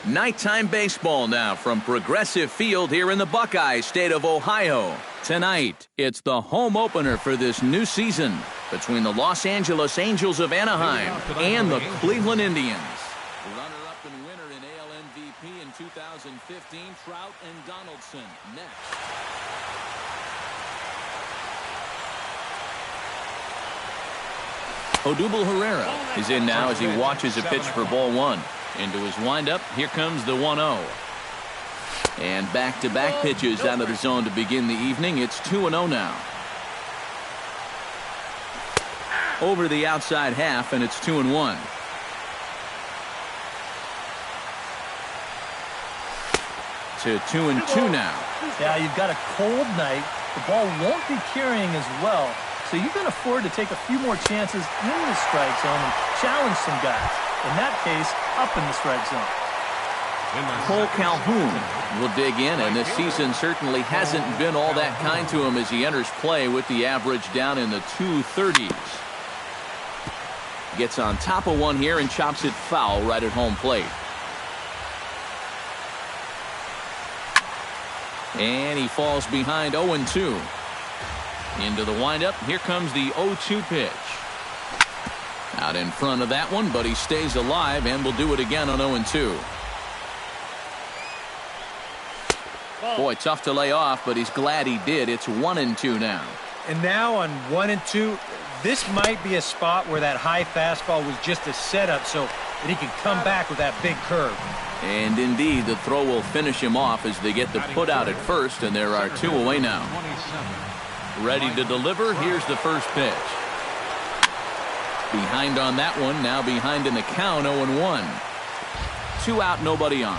Nighttime baseball now from Progressive Field here in the Buckeye state of Ohio. Tonight, it's the home opener for this new season between the Los Angeles Angels of Anaheim and the Cleveland Indians. Runner-up and winner in AL MVP in 2015, Trout and Donaldson next. Odubel Herrera is in now as he watches a pitch for ball one. Into his windup, here comes the 1-0. And back-to-back pitches out of the zone to begin the evening. It's 2-0 now. Over the outside half, and it's 2-1. To 2-2 now. Yeah, you've got a cold night. The ball won't be carrying as well, so you can afford to take a few more chances in the strike zone and challenge some guys. In that case, up in the strike zone. Cole Calhoun will dig in, and this season certainly hasn't been all that kind to him as he enters play with the average down in the 230s. Gets on top of one here and chops it foul right at home plate. And he falls behind 0-2. Into the windup, here comes the 0-2 pitch. Out in front of that one, but he stays alive and will do it again on 0-2. Boy, tough to lay off, but he's glad he did. It's 1-2 now. And now on 1-2, this might be a spot where that high fastball was just a setup so that he can come back with that big curve. And indeed, the throw will finish him off as they get the put out at first, and there are two away now. Ready to deliver. Here's the first pitch. Behind on that one, now behind in the count, 0-1. 2 out, nobody on.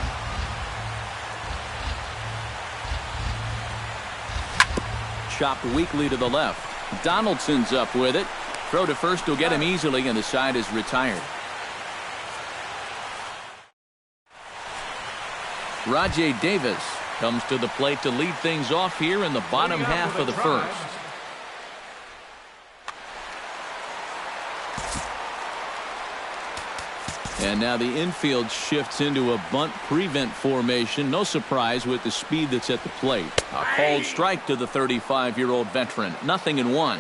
Chopped weakly to the left. Donaldson's up with it. Throw to first will get him easily, and the side is retired. Rajai Davis comes to the plate to lead things off here in the bottom half of the first. And now the infield shifts into a bunt prevent formation. No surprise with the speed that's at the plate. A called strike to the 35-year-old veteran. 0-1.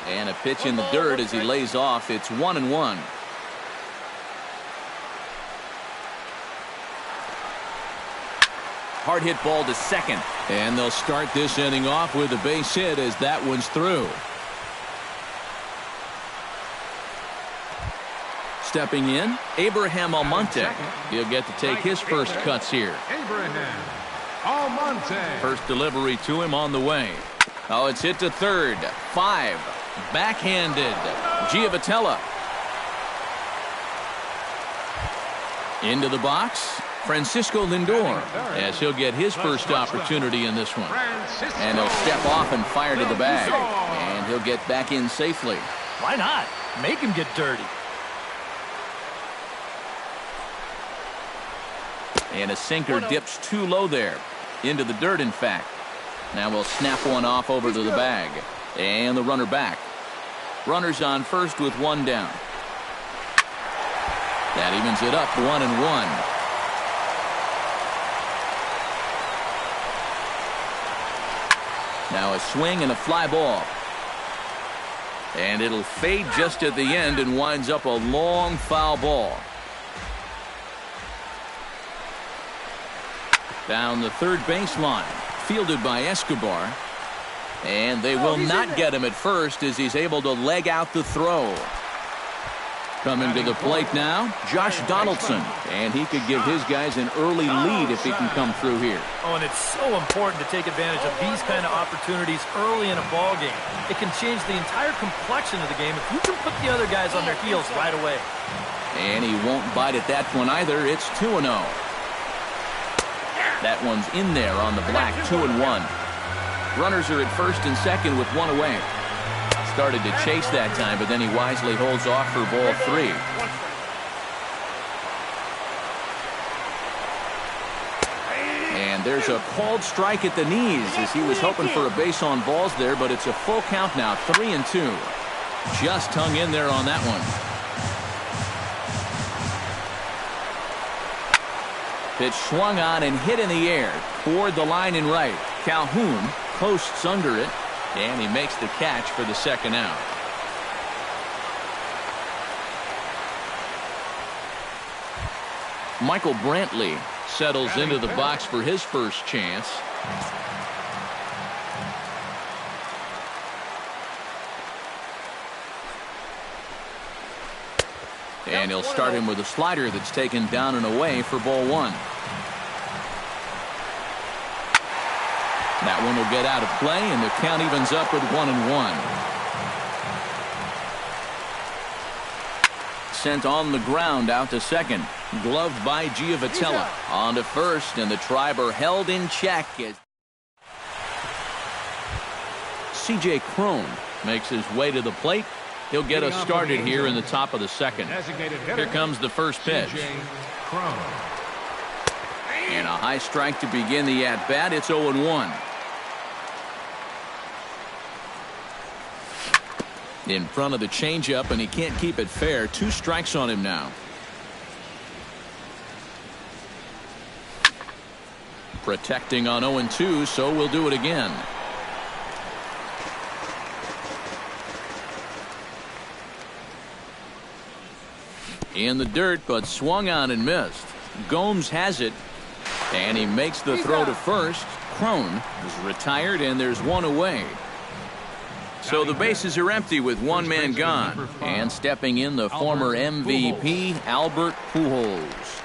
And a pitch in the dirt as he lays off. It's 1-1. Hard hit ball to second. And they'll start this inning off with a base hit as that one's through. Stepping in, Abraham Almonte. He'll get to take his first cuts here. Abraham Almonte. First delivery to him on the way. Oh, it's hit to third. 5. Backhanded. Giavotella. Into the box. Francisco Lindor as he'll get his first opportunity in this one. And he'll step off and fire to the bag. And he'll get back in safely. Why not? Make him get dirty. And a sinker dips too low there. Into the dirt, in fact. Now we'll snap one off over to the bag. And the runner back. Runners on first with one down. That evens it up 1-1. Now a swing and a fly ball. And it'll fade just at the end and winds up a long foul ball. Down the third baseline. Fielded by Escobar. And they will not get him at first as he's able to leg out the throw. Coming to the plate now, Josh Donaldson. And he could give his guys an early lead if he can come through here. Oh, and it's so important to take advantage of these kind of opportunities early in a ball game. It can change the entire complexion of the game if you can put the other guys on their heels right away. And he won't bite at that one either. It's 2-0. That one's in there on the black. 2-1. Runners are at first and second with one away. Started to chase that time, but then he wisely holds off for ball 3. And there's a called strike at the knees as he was hoping for a base on balls there, but it's a full count now, 3-2. Just hung in there on that one. Pitch swung on and hit in the air toward the line and right. Calhoun posts under it, and he makes the catch for the second out. Michael Brantley settles into the box for his first chance. And he'll start him with a slider that's taken down and away for ball one. That one will get out of play, and the count evens up at 1-1. Sent on the ground out to second. Gloved by Giovitella. On to first, and the Triber held in check. C.J. Cron makes his way to the plate. He'll get us started here in the top of the second. Here comes the first pitch. And a high strike to begin the at-bat. It's 0-1. In front of the changeup, and he can't keep it fair. 2 strikes on him now. Protecting on 0-2, so we'll do it again. In the dirt, but swung on and missed. Gomes has it, and he makes the throw to first. Cron is retired, and there's one away. So the bases are empty with one man gone. And stepping in, the former MVP, Albert Pujols.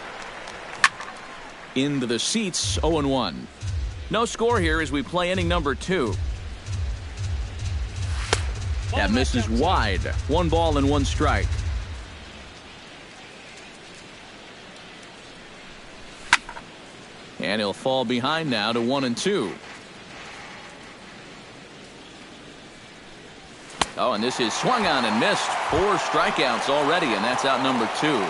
Into the seats, 0-1. No score here as we play inning number 2. That misses wide. 1 ball and 1 strike. And he'll fall behind now to 1-2. Oh, and this is swung on and missed. 4 strikeouts already, and that's out number 2.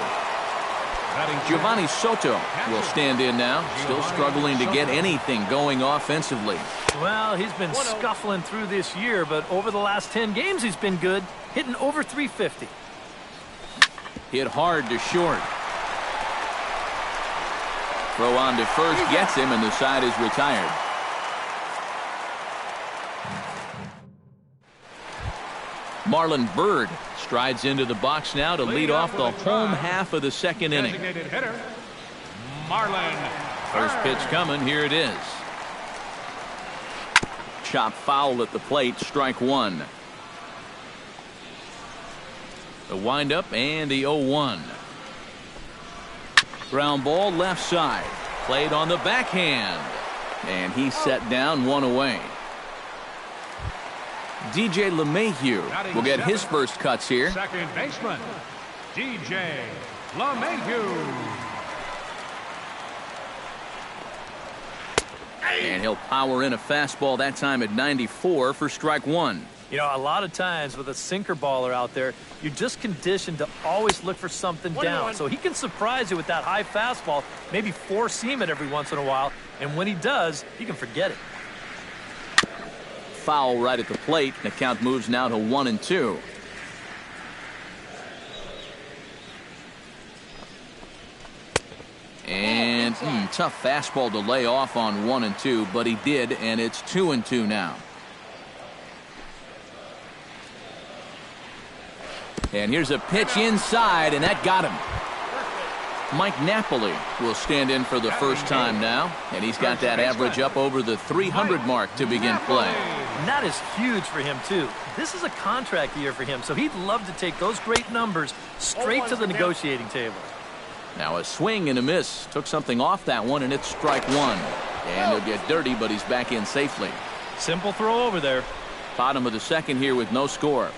Giovanni Soto will stand in now, still struggling to get anything going offensively. Well, he's been scuffling through this year, but over the last 10 games he's been good, hitting over 350. Hit hard to short. Throw on to first gets him, and the side is retired. Marlon Byrd strides into the box now to lead off the home half of the second inning. First pitch coming. Here it is. Chop foul at the plate. Strike 1. The windup and the 0-1. Ground ball left side. Played on the backhand. And he's set down, 1 away. DJ LeMahieu will get his first cuts here. Second baseman, DJ LeMahieu. And he'll power in a fastball that time at 94 for strike 1. You know, a lot of times with a sinker baller out there, you're just conditioned to always look for something down. So he can surprise you with that high fastball, maybe four-seam it every once in a while. And when he does, you can forget it. Foul right at the plate. The count moves now to 1-2. And tough fastball to lay off on 1-2, but he did, and it's 2-2 now. And here's a pitch inside, and that got him. Mike Napoli will stand in for the first time now, and he's got that average up over the 300 mark to begin play. And that is huge for him, too. This is a contract year for him, so he'd love to take those great numbers straight to the negotiating table. Now a swing and a miss. Took something off that one, and it's strike 1. And he'll get dirty, but he's back in safely. Simple throw over there. Bottom of the second here with no score.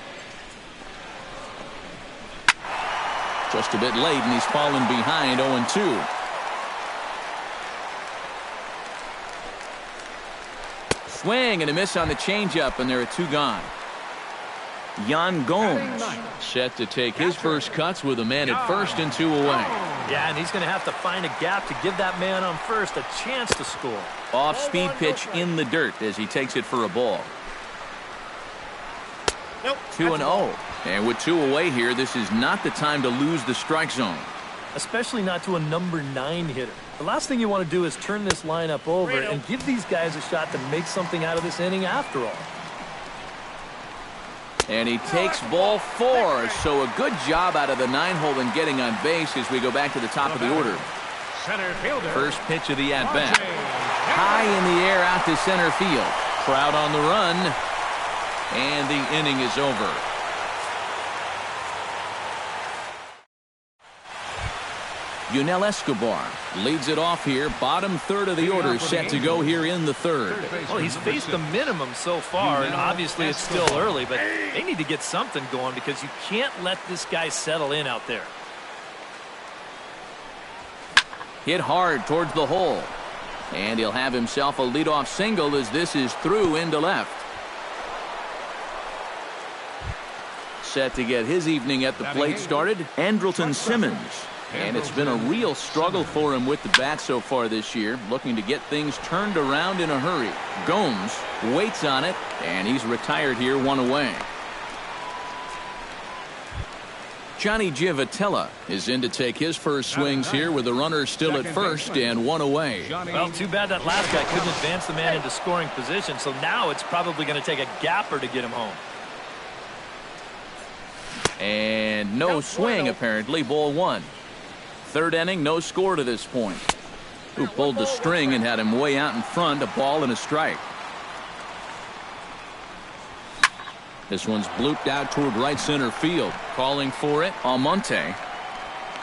Just a bit late, and he's fallen behind 0-2. Swing and a miss on the changeup, and there are 2 gone. Yan Gomes set to take his first cuts with a man at first and 2 away. Yeah, and he's going to have to find a gap to give that man on first a chance to score. Off-speed pitch in the dirt as he takes it for a ball. 2-0. And with 2 away here, this is not the time to lose the strike zone. Especially not to a number 9 hitter. The last thing you want to do is turn this lineup over and give these guys a shot to make something out of this inning after all. And he takes ball 4, so a good job out of the 9-hole in getting on base as we go back to the top of the order. Center fielder. First pitch of the at-bat. High in the air out to center field. Crowd on the run, and the inning is over. Yunel Escobar leads it off here. Bottom third of the order set to go here in the third. Well, he's faced the minimum so far, and obviously it's still early, but they need to get something going because you can't let this guy settle in out there. Hit hard towards the hole. And he'll have himself a leadoff single as this is through into left. Set to get his evening at the plate started, Andrelton Simmons. And it's been a real struggle for him with the bat so far this year, looking to get things turned around in a hurry. Gomes waits on it, and he's retired here, 1 away. Johnny Giavotella is in to take his first swings here with the runner still at first and 1 away. Well, too bad that last guy couldn't advance the man into scoring position, so now it's probably going to take a gapper to get him home. And no swing, apparently, ball 1. Third inning, no score to this point. Who pulled the string and had him way out in front, a ball and a strike. This one's blooped out toward right center field. Calling for it, Almonte.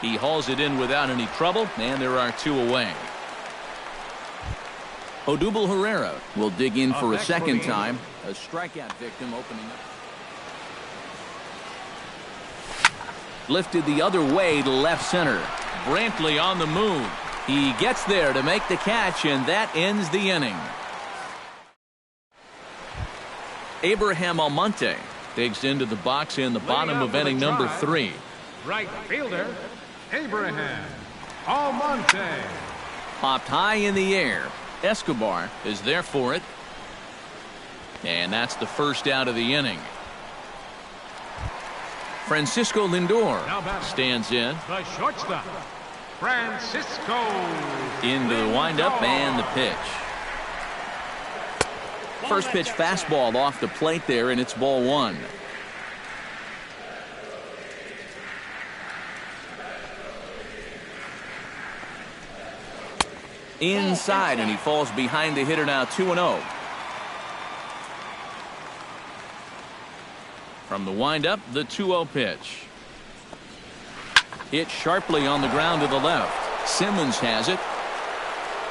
He hauls it in without any trouble, and there are 2 away. Odubel Herrera will dig in for a second time. A strikeout victim opening up. Lifted the other way to left center. Brantley on the move. He gets there to make the catch, and that ends the inning. Abraham Almonte digs into the box in the bottom of inning number 3. Right fielder, Abraham Almonte. Popped high in the air. Escobar is there for it. And that's the first out of the inning. Francisco Lindor stands in. The shortstop, Francisco. Into the windup and the pitch. First pitch fastball off the plate there, and it's ball 1. Inside, and he falls behind the hitter now, 2-0. From the windup, the 2-0 pitch. Hit sharply on the ground to the left. Simmons has it.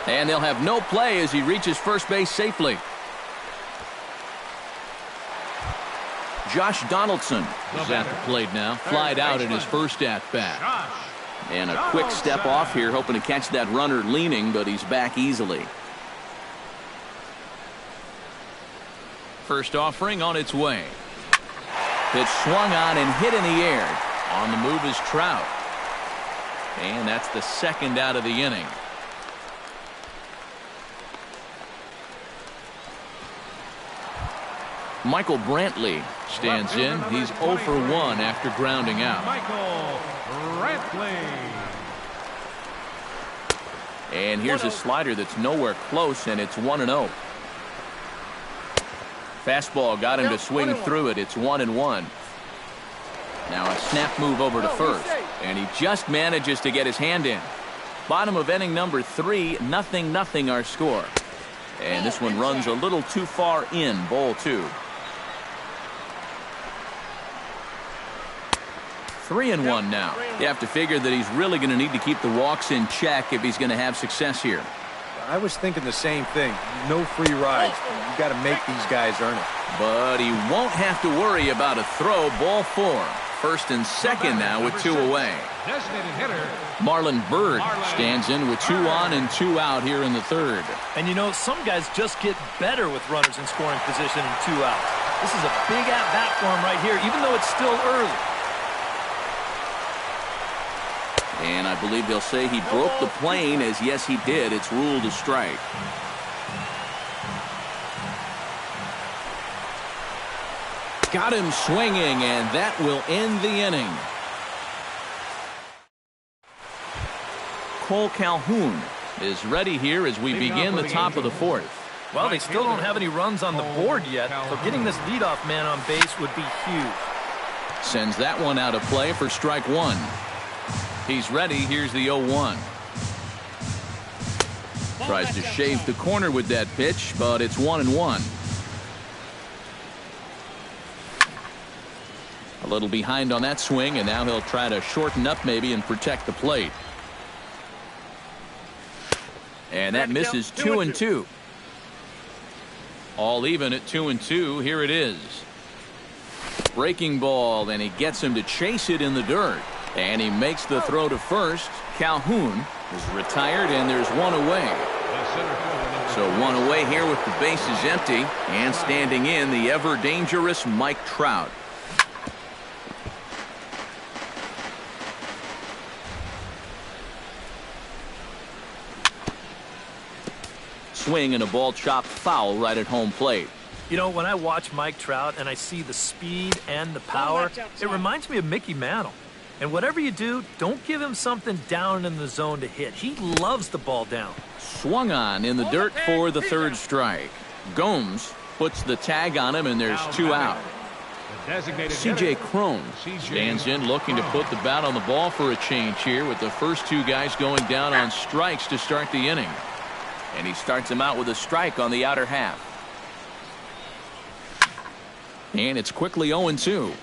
And they'll have no play as he reaches first base safely. Josh Donaldson is at the plate now. Flied out at his first at-bat. And a quick step off here, hoping to catch that runner leaning, but he's back easily. First offering on its way. Pitch swung on and hit in the air. On the move is Trout. And that's the second out of the inning. Michael Brantley stands in. He's 0 for 1 after grounding out. Michael Brantley. And here's a slider that's nowhere close, and it's 1-0. Fastball got him to swing through it. It's 1-1. Now a snap move over to first, and he just manages to get his hand in. Bottom of inning number 3, 0-0 our score. And this one runs a little too far in, ball 2. 3-1 now. You have to figure that he's really going to need to keep the walks in check if he's going to have success here. I was thinking the same thing. No free rides. You got to make these guys earn it. But he won't have to worry about a throw. Ball 4. First and second now with 2 away. Designated hitter, Marlon Byrd stands in with 2 on and 2 out here in the third. And you know, some guys just get better with runners in scoring position and 2 outs. This is a big at-bat for him right here, even though it's still early. And I believe they'll say he broke the plane, as yes he did. It's ruled a strike. Got him swinging, and that will end the inning. Cole Calhoun is ready here as we begin the top of the fourth. Well, they still don't have any runs on the board yet, so getting this leadoff man on base would be huge. Sends that one out of play for strike one. He's ready. Here's the 0-1. Tries to shave the corner with that pitch, but it's 1-1. A little behind on that swing, and now he'll try to shorten up maybe and protect the plate. And that misses 2-2. All even at 2-2. Here it is. Breaking ball, and he gets him to chase it in the dirt. And he makes the throw to first. Calhoun is retired, and there's one away. So one away here with the bases empty. And standing in, the ever-dangerous Mike Trout. Swing and a ball chopped foul right at home plate. You know, when I watch Mike Trout and I see the speed and the power, it reminds me of Mickey Mantle. And whatever you do, don't give him something down in the zone to hit. He loves the ball down. Swung on in the dirt for the third strike. Gomes puts the tag on him, and there's two out. C.J. Cron stands in looking to put the bat on the ball for a change here with the first two guys going down on strikes to start the inning. And he starts him out with a strike on the outer half. And it's quickly 0-2.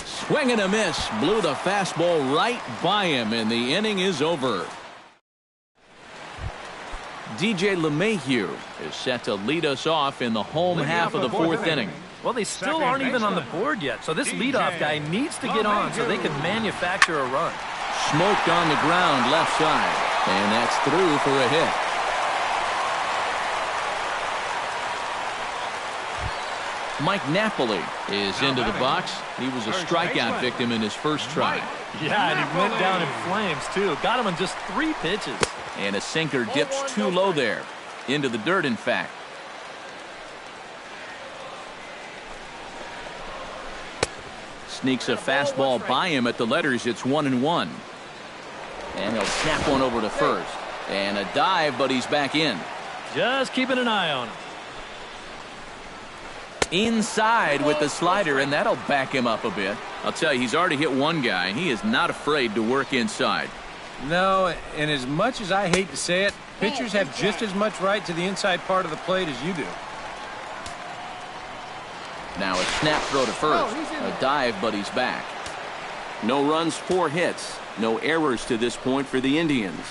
Swing and a miss. Blew the fastball right by him, and the inning is over. DJ LeMahieu is set to lead us off in the home half of the fourth inning. Well, they still aren't even on the board yet, so this leadoff guy needs to get on so they can manufacture a run. Smoked on the ground left side, and that's through for a hit. Mike Napoli is into the box. He was a strikeout victim in his first try. Yeah, and he went down in flames, too. Got him on just 3 pitches. And a sinker dips too low there. Into the dirt, in fact. Sneaks a fastball by him at the letters. It's 1-1. And he'll snap one over to first. And a dive, but he's back in. Just keeping an eye on him. Inside with the slider, and that'll back him up a bit. I'll tell you, he's already hit one guy. He is not afraid to work inside. No, and as much as I hate to say it, pitchers have just as much right to the inside part of the plate as you do. Now a snap throw to first. A dive, but he's back. No runs, 4 hits. No errors to this point for the Indians.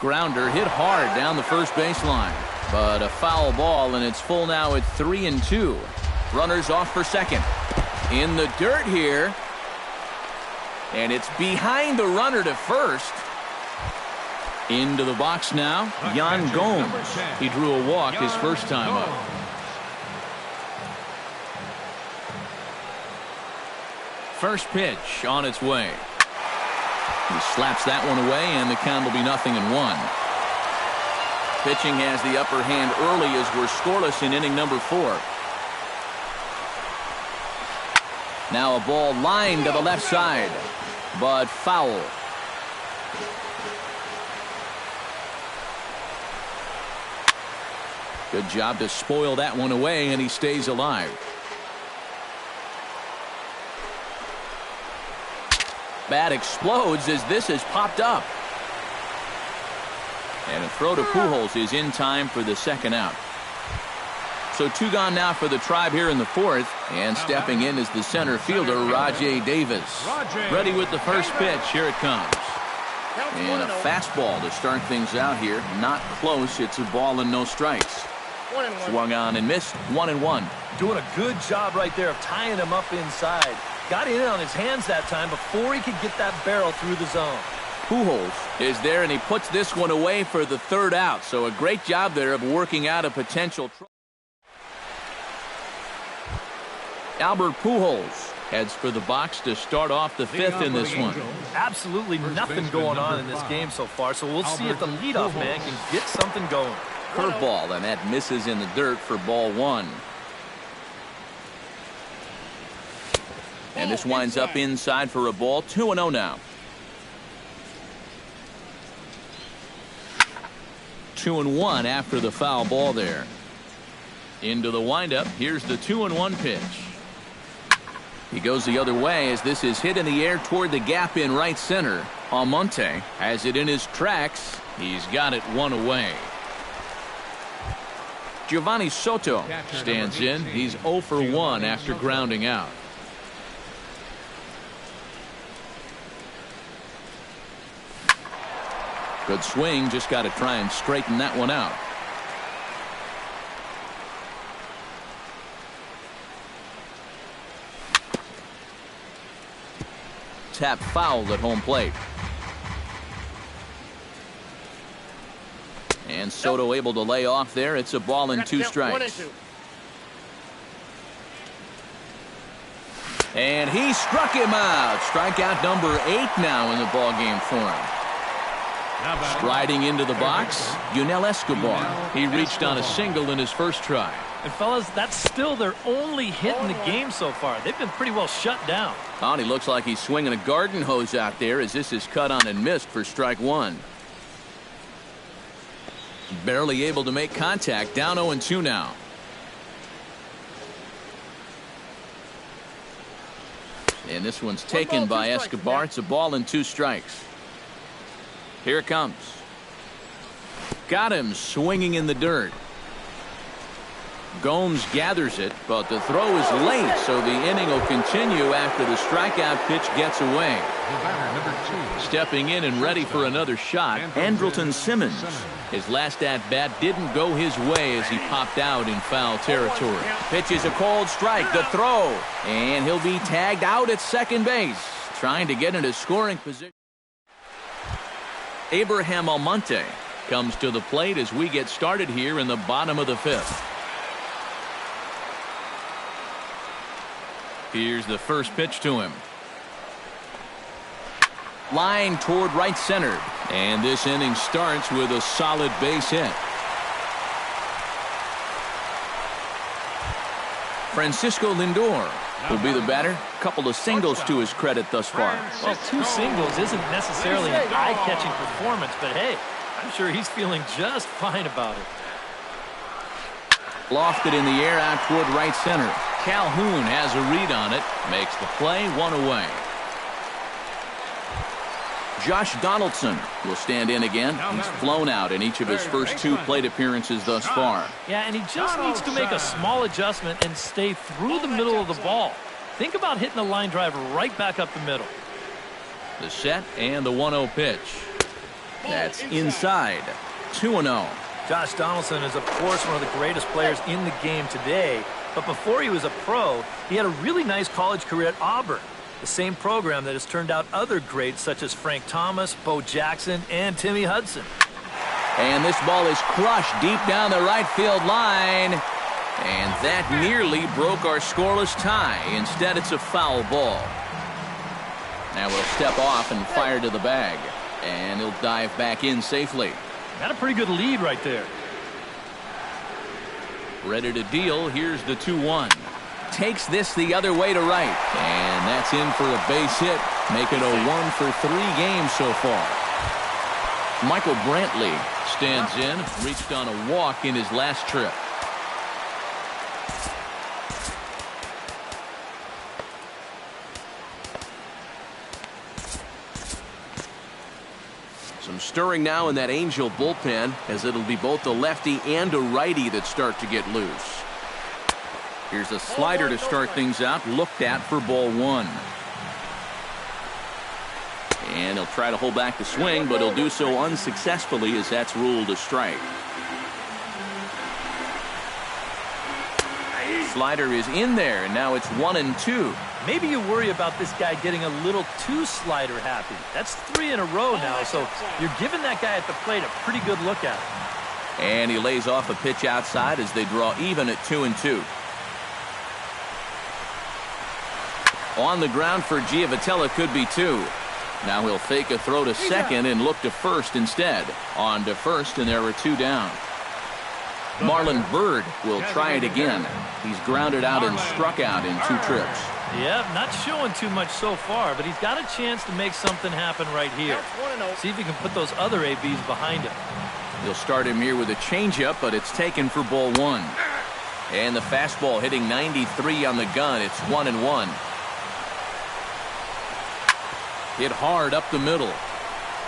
Grounder hit hard down the first baseline. But a foul ball, and it's full now at 3-2. Runners off for second. In the dirt here. And it's behind the runner to first. Into the box now, Yan Gomes. He drew a walk his first time up. First pitch on its way. He slaps that one away, and the count will be 0-1. Pitching has the upper hand early as we're scoreless in inning number 4. Now a ball lined to the left side, but foul. Good job to spoil that one away, and he stays alive. Bat explodes as this has popped up. And a throw to Pujols is in time for the second out. So 2 gone now for the Tribe here in the 4th. And stepping in is the center fielder, Rajay Davis. Ready with the first pitch. Here it comes. And a fastball to start things out here. Not close. It's a ball and no strikes. Swung on and missed. 1-1. Doing a good job right there of tying him up inside. Got in on his hands that time before he could get that barrel through the zone. Pujols is there, and he puts this one away for the 3rd out. So a great job there of working out a potential. Albert Pujols heads for the box to start off the 5th in this one. Absolutely nothing going on in this game so far, so we'll see if the leadoff man can get something going. curveball, and that misses in the dirt for ball one. And this winds up inside for a ball. 2-0 now. 2-1 after the foul ball there. Into the windup. Here's the 2-1 pitch. He goes the other way as this is hit in the air toward the gap in right center. Almonte has it in his tracks. He's got it one away. Giovanni Soto stands in. He's 0 for 1 after grounding out. Good swing, just got to try and straighten that one out. Tap fouled at home plate. And Soto able to lay off there. It's a ball and 2 strikes. And he struck him out. Strikeout number 8 now in the ball game for him. Striding into the box, Yunel Escobar. He reached on a single in his first try. And fellas, that's still their only hit in the game so far. They've been pretty well shut down. He looks like he's swinging a garden hose out there as this is cut on and missed for strike 1. Barely able to make contact. Down 0-2 now. And this one's taken by Escobar. It's a ball and 2 strikes. Here it comes. Got him swinging in the dirt. Gomes gathers it, but the throw is late, so the inning will continue after the strikeout pitch gets away. Stepping in and ready for another shot, Andrelton Simmons. His last at-bat didn't go his way as he popped out in foul territory. Pitch is a cold strike, the throw, and he'll be tagged out at second base, trying to get into scoring position. Abraham Almonte comes to the plate as we get started here in the bottom of the 5th. Here's the first pitch to him. Line toward right center. And this inning starts with a solid base hit. Francisco Lindor will be the batter. Couple of singles to his credit thus far. Well, 2 singles isn't necessarily an eye-catching performance, but hey, I'm sure he's feeling just fine about it. Lofted in the air out toward right center. Calhoun has a read on it. Makes the play, 1 away. Josh Donaldson will stand in again. He's flown out in each of his first 2 plate appearances thus far. Yeah, and he just needs to make a small adjustment and stay through the middle of the ball. Think about hitting a line drive right back up the middle. The set and the 1-0 pitch. That's inside. 2-0. Josh Donaldson is, of course, one of the greatest players in the game today. But before he was a pro, he had a really nice college career at Auburn. The same program that has turned out other greats such as Frank Thomas, Bo Jackson, and Timmy Hudson. And this ball is crushed deep down the right field line. And that nearly broke our scoreless tie. Instead, it's a foul ball. Now we'll step off and fire to the bag. And he'll dive back in safely. Got a pretty good lead right there. Ready to deal. Here's the 2-1. Takes this the other way to right. And that's in for a base hit. Making a 1 for 3 games so far. Michael Brantley stands in. Reached on a walk in his last trip. Some stirring now in that Angel bullpen, as it'll be both a lefty and a righty that start to get loose. Here's a slider to start things out, looked at for ball 1. And he'll try to hold back the swing, but he'll do so unsuccessfully as that's ruled a strike. Slider is in there, and now it's 1-2. Maybe you worry about this guy getting a little too slider happy. That's 3 in a row now, so you're giving that guy at the plate a pretty good look at it. And he lays off a pitch outside as they draw even at 2-2. On the ground for Giavotella could be 2. Now he'll fake a throw to second and look to first instead. On to first, and there are 2 down. Marlon Byrd will try it again. He's grounded out and struck out in 2 trips. Yeah, not showing too much so far, but he's got a chance to make something happen right here. See if he can put those other ABs behind him. He'll start him here with a changeup, but it's taken for ball 1. And the fastball hitting 93 on the gun. It's 1-1. Hit hard up the middle.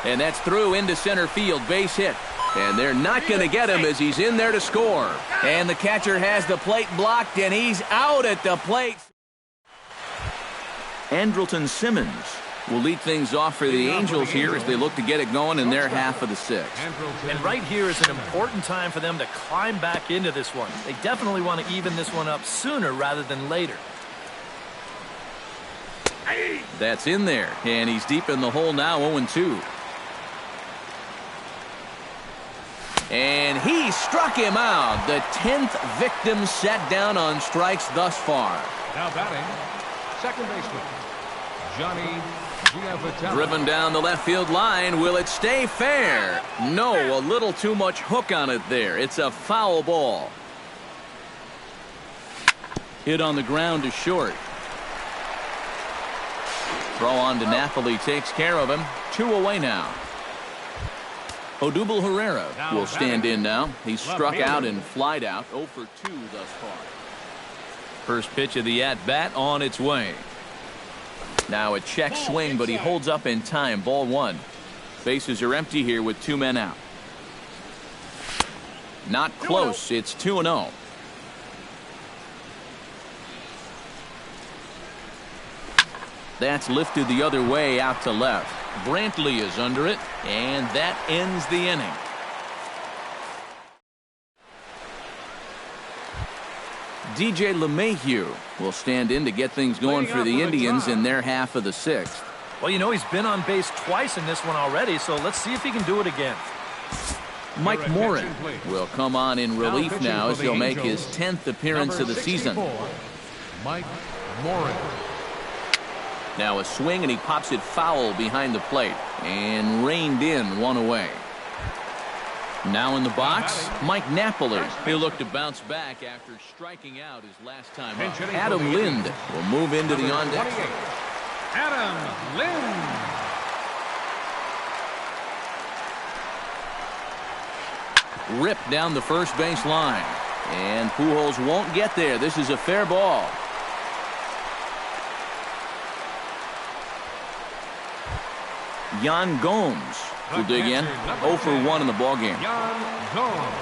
And that's through into center field. Base hit. And they're not going to get him as he's in there to score. And the catcher has the plate blocked, and he's out at the plate. Andrelton Simmons will lead things off for the Angels here as they look to get it going in their half of the 6th. And right here is an important time for them to climb back into this one. They definitely want to even this one up sooner rather than later. That's in there, and he's deep in the hole now, 0-2. And he struck him out. The 10th victim set down on strikes thus far. Now batting, second baseman, Johnny Giavatelli. Driven down the left field line. Will it stay fair? No, a little too much hook on it there. It's a foul ball. Hit on the ground to short. Throw on to Napoli takes care of him. 2 away now. Odubel Herrera will stand in now. He's struck out and flied out. 0 for 2 thus far. First pitch of the at-bat on its way. Now a check swing, but he holds up in time. Ball 1. Bases are empty here with 2 men out. Not close. It's 2-0. That's lifted the other way out to left. Brantley is under it, and that ends the inning. DJ LeMahieu will stand in to get things going for the Indians in their half of the 6th. Well, you know, he's been on base twice in this one already, so let's see if he can do it again. Mike Morin will come on in relief now as he'll make his 10th appearance of the season. Mike Morin. Now a swing, and he pops it foul behind the plate and reined in 1 away. Now in the box, Mike Napoli. He'll look to bounce back after striking out his last time up. Adam Lind will move into the on-deck. Adam Lind. Ripped down the first base line. And Pujols won't get there. This is a fair ball. Yan Gomes will dig in. 0 for 1 in the ballgame. Yan Gomes.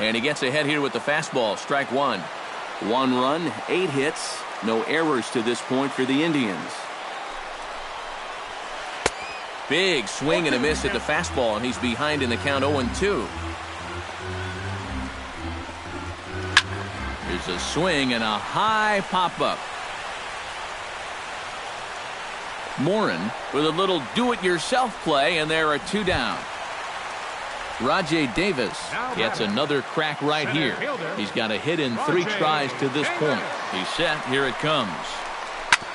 And he gets ahead here with the fastball. Strike 1. 1 run, 8 hits. No errors to this point for the Indians. Big swing and a miss at the fastball, and he's behind in the count 0-2. There's a swing and a high pop-up. Morin with a little do-it-yourself play, and there are 2 down. Rajay Davis gets another crack right here. He's got a hit in 3 tries to this point. He's set. Here it comes.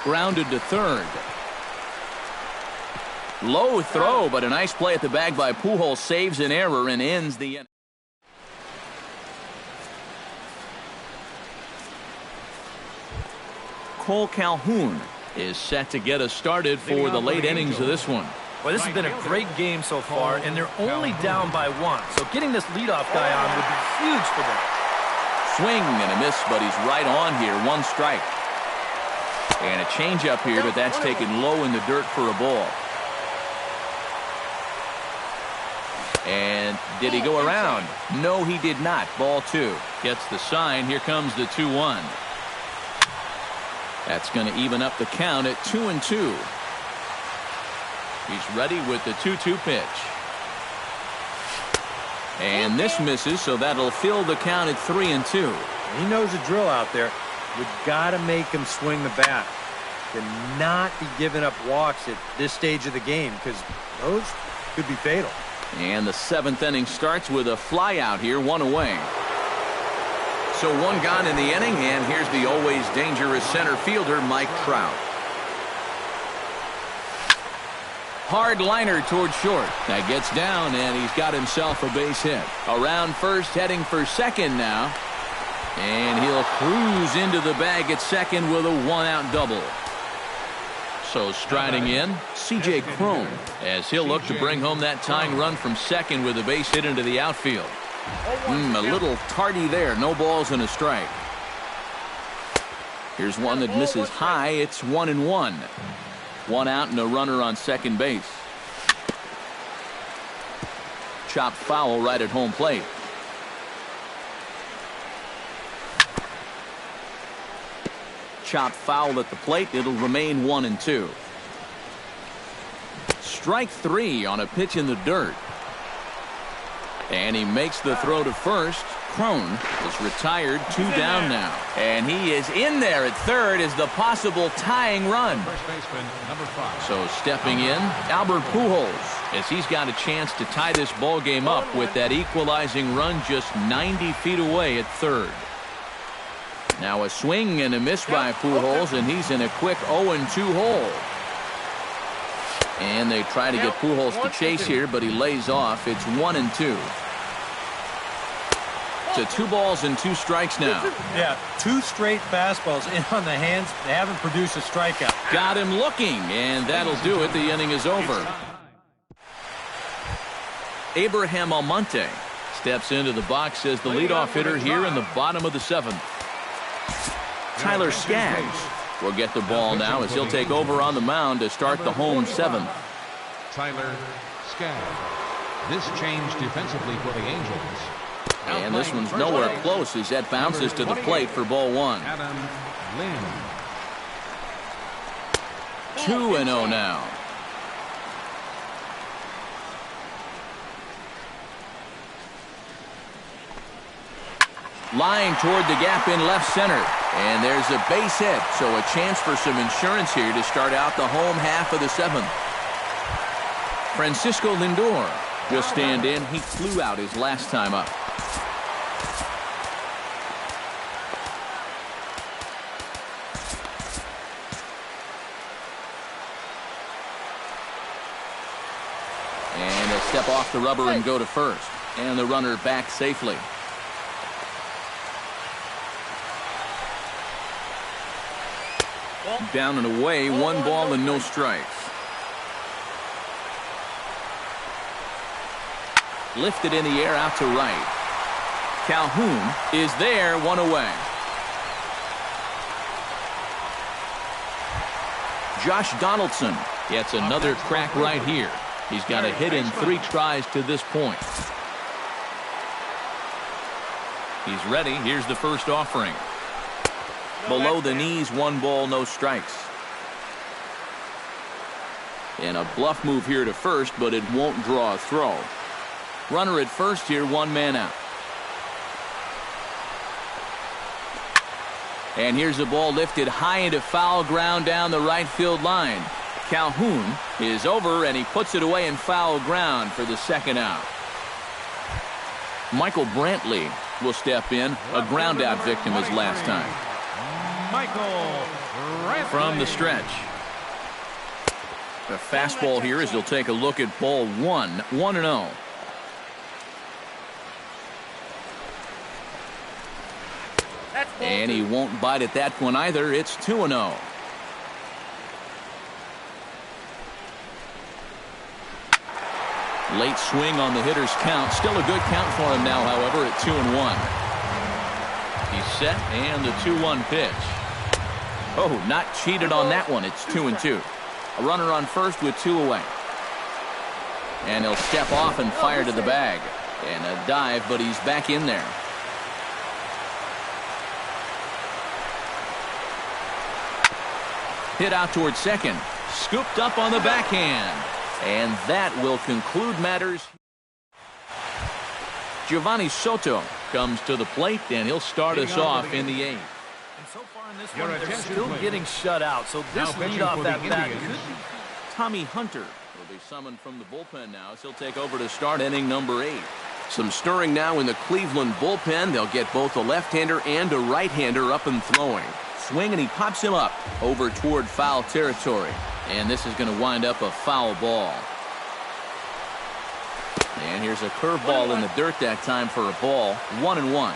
Grounded to third. Low throw, but a nice play at the bag by Pujols. Saves an error and ends the inning. Cole Calhoun is set to get us started for the late innings of this one. Well, this has been a great game so far, and they're only down by 1. So getting this leadoff guy on would be huge for them. Swing and a miss, but he's right on here. 1 strike. And a changeup here, but that's taken low in the dirt for a ball. And did he go around? No, he did not. Ball 2. Gets the sign. Here comes the 2-1. That's going to even up the count at 2-2. He's ready with the 2-2 pitch. And this misses, so that'll fill the count at 3-2. He knows the drill out there. You've got to make him swing the bat. Cannot be giving up walks at this stage of the game, because those could be fatal. And the 7th inning starts with a fly out here, 1 away. So one gone in the inning, and here's the always dangerous center fielder, Mike Trout. Hard liner toward short. That gets down, and he's got himself a base hit. Around first, heading for second now. And he'll cruise into the bag at second with a one-out double. So striding in, C.J. Cron, as he'll look to bring home that tying run from second with a base hit into the outfield. A little tardy there. No balls and a strike. Here's one that misses high. It's 1-1. One out and a runner on second base. Chopped foul right at home plate. Chopped foul at the plate. It'll remain 1-2. Strike three on a pitch in the dirt. And he makes the throw to first. Cron is retired, 2 down now. And he is in there at third as the possible tying run. First baseman, number 5. So stepping in, Albert Pujols, as he's got a chance to tie this ball game up with that equalizing run just 90 feet away at third. Now a swing and a miss by Pujols, and he's in a quick 0-2 hole. And they try to get Pujols to chase here, but he lays off. It's 1-2. To 2 balls and 2 strikes now. Yeah, 2 straight fastballs in on the hands. They haven't produced a strikeout. Got him looking, and that'll do it. The inning is over. Abraham Almonte steps into the box as the leadoff hitter here in the bottom of the 7th. Tyler Skaggs will get the ball now as he'll take over on the mound to start the home 7th. Tyler Skaggs. This change defensively for the Angels. And this one's nowhere close as that bounces to the plate for ball 1. Adam Lynn. 2-0 now. Line toward the gap in left center. And there's a base hit, so a chance for some insurance here to start out the home half of the 7th. Francisco Lindor will stand in. He flew out his last time up. And they'll step off the rubber and go to first. And the runner back safely. Down and away, 1 ball and no strikes. Lifted in the air out to right. Calhoun is there, 1 away. Josh Donaldson gets another crack right here. He's got a hit in 3 tries to this point. He's ready. Here's the first offering. Below the knees, 1 ball, no strikes. And a bluff move here to first, but it won't draw a throw. Runner at first here, 1 man out. And here's the ball lifted high into foul ground down the right field line. Calhoun is over, and he puts it away in foul ground for the 2nd out. Michael Brantley will step in, a ground out victim his last time. From the stretch. The fastball here as he'll take a look at ball 1, 1-0. And he won't bite at that one either. It's 2-0. Late swing on the hitter's count. Still a good count for him now, however, at 2-1. He's set, and the 2-1 pitch. Oh, not cheated on that one. It's 2-2. A runner on first with 2 away. And he'll step off and fire to the bag. And a dive, but he's back in there. Hit out toward second. Scooped up on the backhand. And that will conclude matters. Giovanni Soto comes to the plate, and he'll start us off in the 8th. And so far in this one, they're still getting shut out. So this lead off that bat could be. Tommy Hunter will be summoned from the bullpen now, as he'll take over to start inning number 8. Some stirring now in the Cleveland bullpen. They'll get both a left-hander and a right-hander up and throwing. Swing, and he pops him up over toward foul territory. And this is going to wind up a foul ball. And here's a curveball in the dirt that time for a ball. 1-1.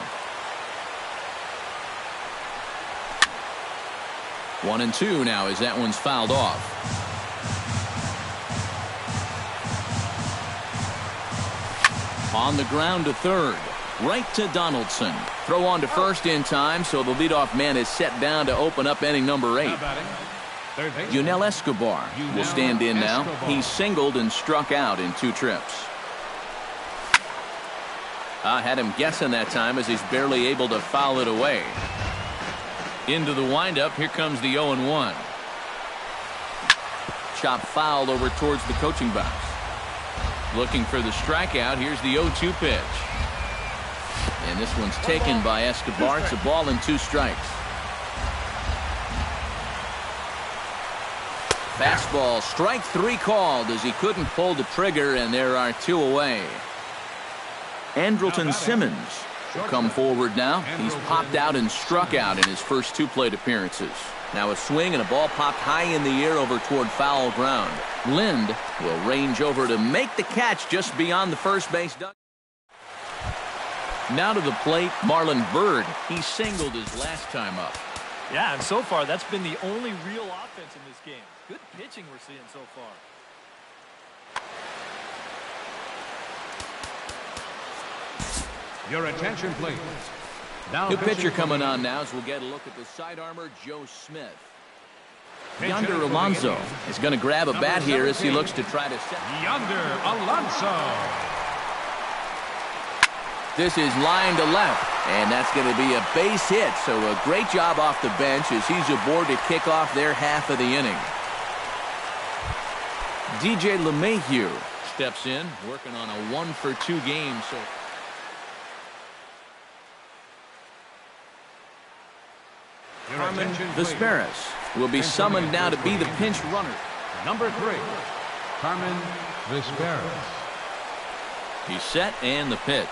1-2 now as that one's fouled off. On the ground to third. Right to Donaldson. Throw on to first in time, so the leadoff man is set down to open up inning number 8. Yunel Escobar will stand in now. He singled and struck out in 2 trips. I had him guessing that time as he's barely able to foul it away. Into the windup. Here comes the 0-1. Chop foul over towards the coaching box. Looking for the strikeout. Here's the 0-2 pitch. And this one's taken by Escobar. It's a ball and 2 strikes. Fastball, strike 3 called as he couldn't pull the trigger, and there are 2 away. Andrelton Simmons will come forward now. He's popped out and struck out in his first 2 plate appearances. Now a swing and a ball popped high in the air over toward foul ground. Lind will range over to make the catch just beyond the first base dugout. Now to the plate, Marlon Byrd. He singled his last time up. Yeah, and so far that's been the only real offense in this game. Good pitching we're seeing so far. Your attention, please. Now New pitcher coming on now as we'll get a look at the side armor, Joe Smith. Yonder Alonso is going to grab a bat here as he looks to try to set. Yonder Alonso. This is line to left, and that's going to be a base hit. So a great job off the bench as he's aboard to kick off their half of the inning. DJ LeMahieu steps in, working on a 1-for-2 game. So Carmen Vesperis will be summoned now to be the pinch runner. Number 3, Carmen Vesperis. He's set, and the pitch.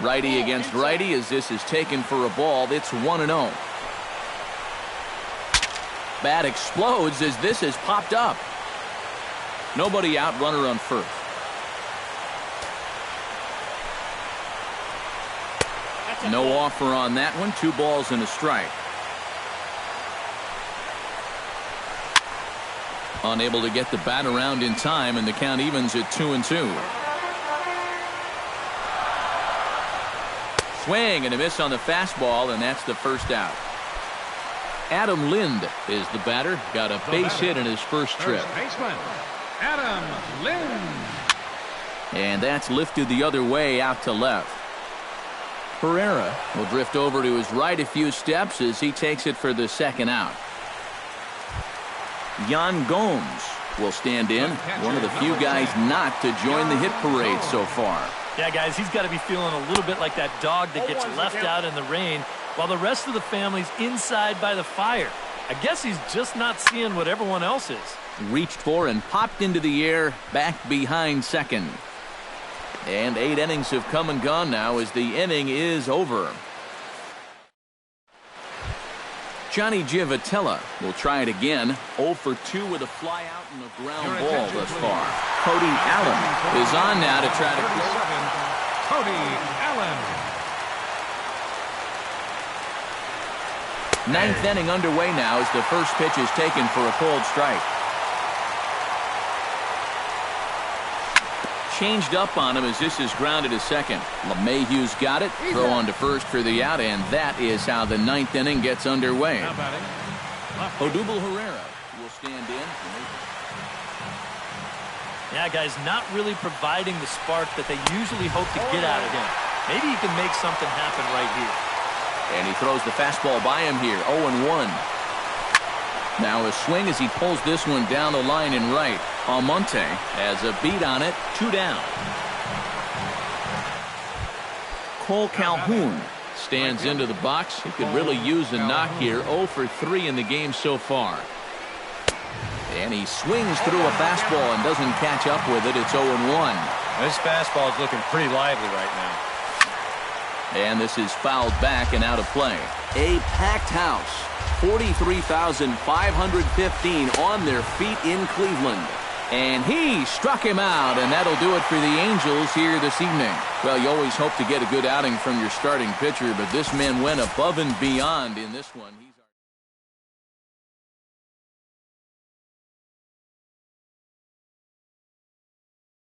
Righty against righty as this is taken for a ball. It's 1-0. Bat explodes as this has popped up. Nobody out, runner on first. No offer on that one. 2 balls and a strike. Unable to get the bat around in time, and the count evens at 2-2. Swing and a miss on the fastball, and that's the first out. Adam Lind is the batter. Got a base hit in his first trip. First baseman, Adam Lind. And that's lifted the other way out to left. Herrera will drift over to his right a few steps as he takes it for the second out. Yan Gomes will stand in, one of the few guys not to join the hit parade so far. Yeah, guys, he's got to be feeling a little bit like that dog that gets left out in the rain while the rest of the family's inside by the fire. I guess he's just not seeing what everyone else is. Reached for and popped into the air, back behind second. And 8 innings have come and gone now as the inning is over. Johnny Giavotella will try it again. 0 for 2 with a fly out and a ground ball thus far. Cody Allen is on now to try to close. Cody Allen. 9th inning underway now as the first pitch is taken for a cold strike. Changed up on him as this is grounded to second. LeMahieu's got it. Throw on to first for the out, and that is how the 9th inning gets underway. Odubel Herrera will stand in. Yeah, guys, not really providing the spark that they usually hope to get out of him. Maybe he can make something happen right here. And he throws the fastball by him here. 0-1. Now a swing as he pulls this one down the line and right. Almonte has a beat on it. 2 down. Cole Calhoun stands into the box. He could really use a knock here. 0 for 3 in the game so far. And he swings through a fastball and doesn't catch up with it. It's 0-1. This fastball is looking pretty lively right now. And this is fouled back and out of play. A packed house. 43,515 on their feet in Cleveland. And he struck him out, and that'll do it for the Angels here this evening. Well, you always hope to get a good outing from your starting pitcher, but this man went above and beyond in this one.